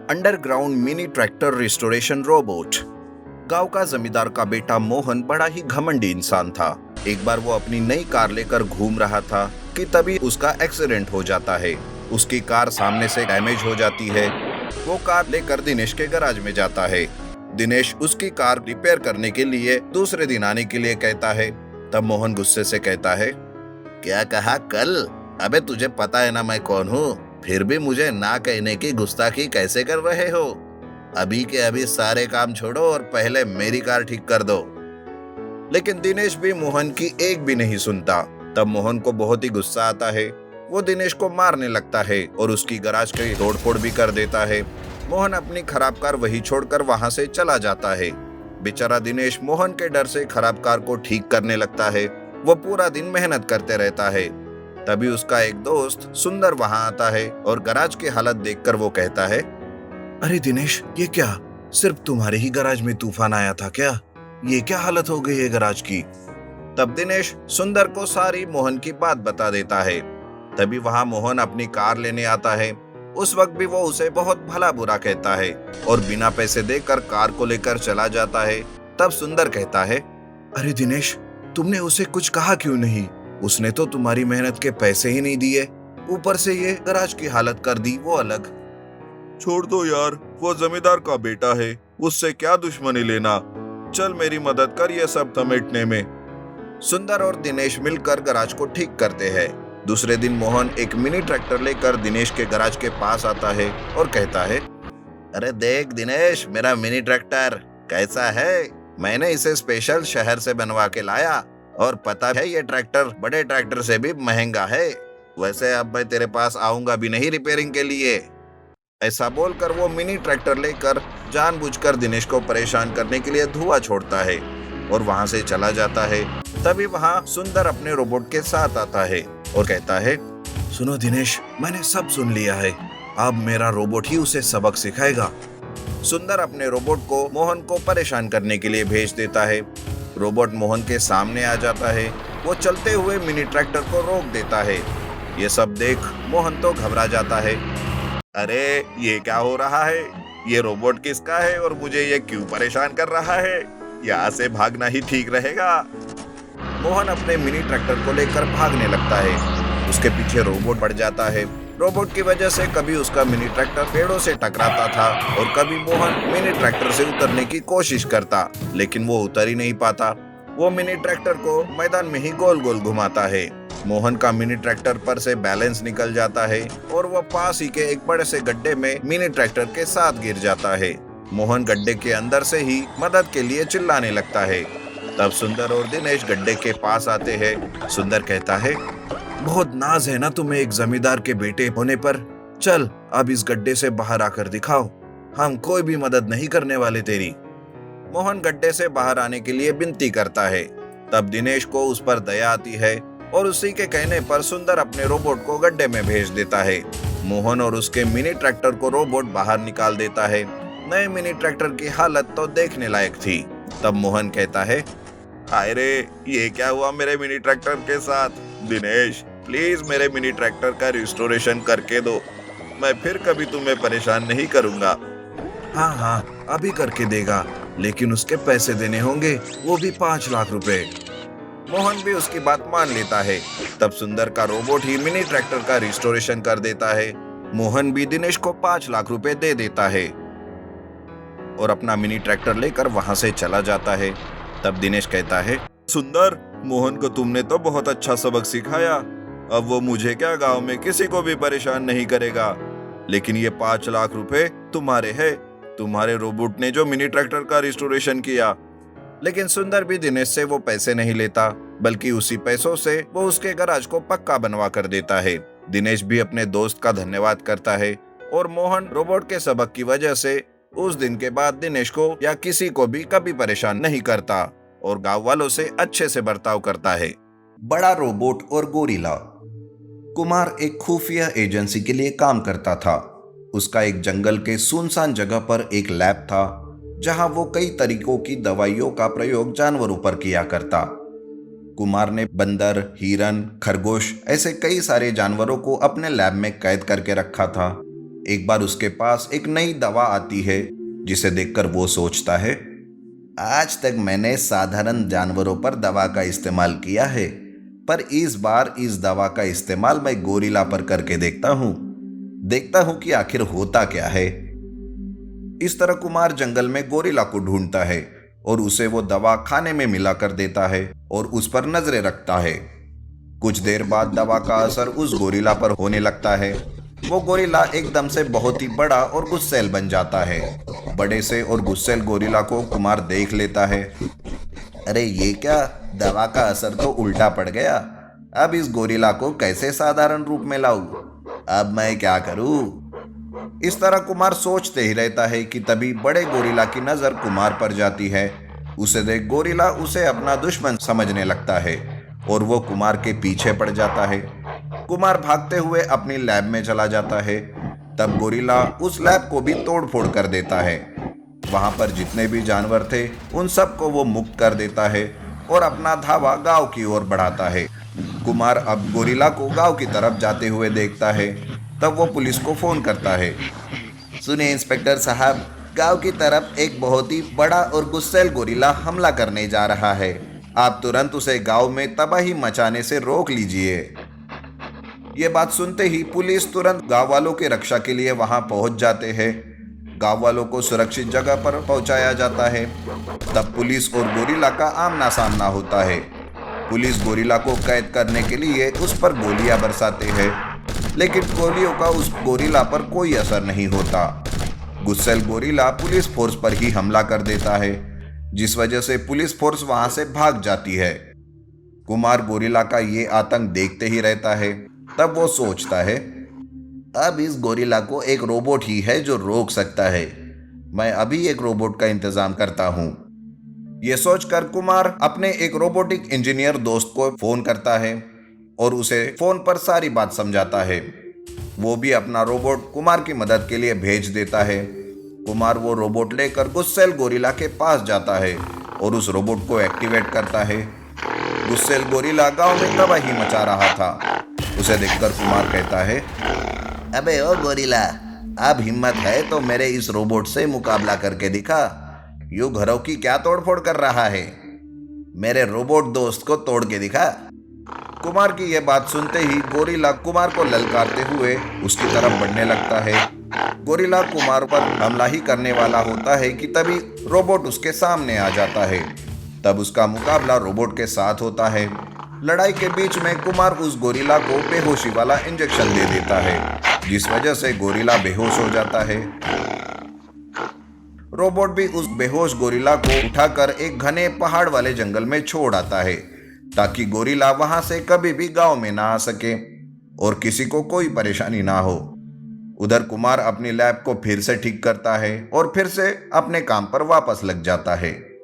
Underground mini tractor restoration robot. गांव का जमींदार का बेटा मोहन बड़ा ही घमंडी इंसान था। एक बार वो अपनी नई कार लेकर घूम रहा था कि तभी उसका एक्सीडेंट हो जाता है। उसकी कार सामने से डैमेज हो जाती है। वो कार लेकर दिनेश के गैराज में जाता है। दिनेश उसकी कार रिपेयर करने के लिए दूसरे दिन आने के लिए कहता है। तब मोहन गुस्से से कहता है, क्या कहा कल? अबे तुझे पता है ना मैं कौन हूँ, फिर भी मुझे ना कहने की गुस्ताखी कैसे कर रहे हो? अभी के अभी सारे काम छोड़ो और पहले मेरी कार ठीक कर दो। लेकिन दिनेश भी मोहन की एक भी नहीं सुनता। तब मोहन को बहुत ही गुस्सा आता है। वो दिनेश को मारने लगता है और उसकी गैराज की तोड़फोड़ भी कर देता है। मोहन अपनी खराब कार वहीं छोड़कर वहां से चला जाता है। बेचारा दिनेश मोहन के डर से खराब कार को ठीक करने लगता है। वो पूरा दिन मेहनत करते रहता है। तभी उसका एक दोस्त सुंदर वहां आता है और गैराज की हालत देखकर वो कहता है, अरे दिनेश, ये क्या? सिर्फ तुम्हारे ही गैराज में तूफान आया था क्या? ये क्या हालत हो गई है गैराज की? तब दिनेश सुंदर को सारी मोहन की बात बता देता है। तभी वहां मोहन अपनी कार लेने आता है। उस वक्त भी वो उसे बहुत भला बुरा कहता है और बिना पैसे देकर कार को लेकर चला जाता है। तब सुंदर कहता है, अरे दिनेश, तुमने उसे कुछ कहा क्यों नहीं? उसने तो तुम्हारी मेहनत के पैसे ही नहीं दिए, ऊपर से ये गैराज की हालत कर दी, वो अलग। छोड़ दो यार, वो जमींदार का बेटा है, उससे क्या दुश्मनी लेना। चल मेरी मदद कर ये सब समेटने में। सुंदर और दिनेश मिलकर गैराज को ठीक करते हैं। दूसरे दिन मोहन एक मिनी ट्रैक्टर लेकर दिनेश के गैराज के पास आता है और कहता है, अरे देख दिनेश, मेरा मिनी ट्रैक्टर कैसा है? मैंने इसे स्पेशल शहर से बनवा के लाया और पता है ये ट्रैक्टर बड़े ट्रैक्टर से भी महंगा है। वैसे अब मैं तेरे पास आऊंगा भी नहीं रिपेयरिंग के लिए। ऐसा बोलकर वो मिनी ट्रैक्टर लेकर जानबूझकर दिनेश को परेशान करने के लिए धुआं छोड़ता है और वहां से चला जाता है। तभी वहां सुंदर अपने रोबोट के साथ आता है और कहता है, सुनो दिनेश, मैंने सब सुन लिया है। अब मेरा रोबोट ही उसे सबक सिखाएगा। सुंदर अपने रोबोट को मोहन को परेशान करने के लिए भेज देता है। रोबोट मोहन के सामने आ जाता है। वो चलते हुए मिनी ट्रैक्टर को रोक देता है। ये सब देख मोहन तो घबरा जाता है। अरे ये क्या हो रहा है? ये रोबोट किसका है और मुझे ये क्यों परेशान कर रहा है? यहाँ से भागना ही ठीक रहेगा। मोहन अपने मिनी ट्रैक्टर को लेकर भागने लगता है। उसके पीछे रोबोट बढ़ जाता है। रोबोट की वजह से कभी उसका मिनी ट्रैक्टर पेड़ों से टकराता था और कभी मोहन मिनी ट्रैक्टर से उतरने की कोशिश करता, लेकिन वो उतर ही नहीं पाता। वो मिनी ट्रैक्टर को मैदान में ही गोल गोल घुमाता है। मोहन का मिनी ट्रैक्टर पर से बैलेंस निकल जाता है और वह पास ही के एक बड़े से गड्ढे में मिनी ट्रैक्टर के साथ गिर जाता है। मोहन गड्ढे के अंदर से ही मदद के लिए चिल्लाने लगता है। तब सुंदर और दिनेश गड्ढे के पास आते हैं। सुंदर कहता है, बहुत नाज है ना तुम्हें एक जमींदार के बेटे होने पर। चल अब इस गड्ढे से बाहर आकर दिखाओ, हम कोई भी मदद नहीं करने वाले तेरी। मोहन गड्ढे से बाहर आने के लिए विनती करता है। तब दिनेश को उस पर दया आती है और उसी के कहने पर सुंदर अपने रोबोट को गड्ढे में भेज देता है। मोहन और उसके मिनी ट्रैक्टर को रोबोट बाहर निकाल देता है। नए मिनी ट्रैक्टर की हालत तो देखने लायक थी। तब मोहन कहता है, हाय रे, ये क्या हुआ मेरे मिनी ट्रैक्टर के साथ? दिनेश प्लीज मेरे मिनी ट्रैक्टर का रिस्टोरेशन करके दो, मैं फिर कभी तुम्हें परेशान नहीं करूंगा। हाँ हाँ अभी करके देगा, लेकिन उसके पैसे देने होंगे, वो भी 5 लाख रुपए। मोहन भी उसकी बात मान लेता है। तब सुंदर का रोबोट ही मिनी ट्रैक्टर का रिस्टोरेशन कर देता है। मोहन भी दिनेश को 5 लाख रुपए दे देता है और अपना मिनी ट्रैक्टर लेकर वहां से चला जाता है। तब दिनेश कहता है, सुंदर, मोहन को तुमने तो बहुत अच्छा सबक सिखाया। अब वो मुझे क्या, गांव में किसी को भी परेशान नहीं करेगा। लेकिन ये 5 लाख रुपए तुम्हारे हैं, तुम्हारे रोबोट ने जो मिनी ट्रैक्टर का रिस्टोरेशन किया। लेकिन सुंदर भी दिनेश से वो पैसे नहीं लेता, बल्कि उसी पैसों से वो उसके गैराज को पक्का बनवा कर देता है। दिनेश भी अपने दोस्त का धन्यवाद करता है और मोहन रोबोट के सबक की वजह से उस दिन के बाद दिनेश को या किसी को भी कभी परेशान नहीं करता और गांव वालों से अच्छे से बर्ताव करता है। बड़ा रोबोट और गोरिल्ला। कुमार एक खुफिया एजेंसी के लिए काम करता था। उसका एक जंगल के सुनसान जगह पर एक लैब था, जहां वो कई तरीकों की दवाइयों का प्रयोग जानवरों पर किया करता। कुमार ने बंदर, हिरन, खरगोश ऐसे कई सारे जानवरों को अपने लैब में कैद करके रखा था। एक बार उसके पास एक नई दवा आती है जिसे देखकर वो सोचता है, आज तक मैंने साधारण जानवरों पर दवा का इस्तेमाल किया है, पर इस बार इस दवा का इस्तेमाल मैं गोरिल्ला पर करके देखता हूं कि आखिर होता क्या है। इस तरह कुमार जंगल में गोरिल्ला को ढूंढता है और उसे वो दवा खाने में मिला कर देता है और उस पर नजरें रखता है। कुछ देर बाद दवा का असर उस गोरिल्ला पर होने लगता है। वो गोरिल्ला एकदम से बहुत ही बड़ा और गुस्सैल बन जाता है। बड़े से और गुस्सैल गोरिल्ला को कुमार देख लेता है। अरे ये क्या, दवा का असर तो उल्टा पड़ गया। अब इस गोरिल्ला को कैसे साधारण रूप में लाऊं? अब मैं क्या करूं? इस तरह कुमार सोचते ही रहता है कि तभी बड़े गोरिल्ला की नजर कुमार पर जाती है। उसे देख गोरिल्ला उसे अपना दुश्मन समझने लगता है और वो कुमार के पीछे पड़ जाता है। कुमार भागते हुए अपनी लैब में चला जाता है। तब गोरिल्ला उस लैब को भी तोड़ फोड़ कर देता है। वहां पर जितने भी जानवर थे उन सबको वो मुक्त कर देता है और अपना धावा गांव की ओर बढ़ाता है। कुमार अब गोरिल्ला को गांव की तरफ जाते हुए देखता है। तब वो पुलिस को फोन करता है। सुनिए इंस्पेक्टर साहब, गांव की तरफ एक बहुत ही बड़ा और गुस्सैल गोरिल्ला हमला करने जा रहा है। आप तुरंत उसे गांव में तबाही मचाने से रोक लीजिए। ये बात सुनते ही पुलिस तुरंत गांव वालों की रक्षा के लिए वहां पहुंच जाते हैं। गांव वालों को सुरक्षित जगह पर पहुंचाया जाता है। तब पुलिस और गोरिल्ला का आमना सामना होता है। पुलिस गोरिल्ला को कैद करने के लिए उस पर गोलियां बरसाते हैं, लेकिन गोलियों का उस गोरिल्ला पर कोई असर नहीं होता। गुस्सैल गोरिल्ला पुलिस फोर्स पर ही हमला कर देता है, जिस वजह से पुलिस फोर्स वहां से भाग जाती है। कुमार गोरिल्ला का ये आतंक देखते ही रहता है। तब वो सोचता है, अब इस गोरिल्ला को एक रोबोट ही है जो रोक सकता है। मैं अभी एक रोबोट का इंतजाम करता हूं। ये सोचकर कुमार अपने एक रोबोटिक इंजीनियर दोस्त को फोन करता है और उसे फोन पर सारी बात समझाता है। वो भी अपना रोबोट कुमार की मदद के लिए भेज देता है। कुमार वो रोबोट लेकर गुस्सैल गोरिल्ला के पास जाता है और उस रोबोट को एक्टिवेट करता है। गुस्सैल गोरिल्ला गांव में तबाही मचा रहा था। उसे देखकर कुमार कहता है, अबे ओ गोरिल्ला, अब हिम्मत है तो मेरे इस रोबोट से मुकाबला करके दिखा। यूं घरों की क्या तोड़फोड़ कर रहा है? मेरे रोबोट दोस्त को तोड़ के दिखा। कुमार की यह बात सुनते ही गोरिल्ला कुमार को ललकारते हुए उसकी तरफ बढ़ने लगता है। गोरिल्ला कुमार पर हमला ही करने वाला होता है कि तभी रोबोट उसके सामने आ जाता है। तब उसका मुकाबला रोबोट के साथ होता है। लड़ाई के बीच में कुमार उस गोरिल्ला को बेहोशी वाला इंजेक्शन दे देता है, जिस वजह से गोरिल्ला बेहोश हो जाता है। रोबोट भी उस बेहोश गोरिल्ला को उठाकर एक घने पहाड़ वाले जंगल में छोड़ आता है, ताकि गोरिल्ला वहां से कभी भी गांव में ना आ सके और किसी को कोई परेशानी ना हो। उधर कुमार अपनी लैब को फिर से ठीक करता है और फिर से अपने काम पर वापस लग जाता है।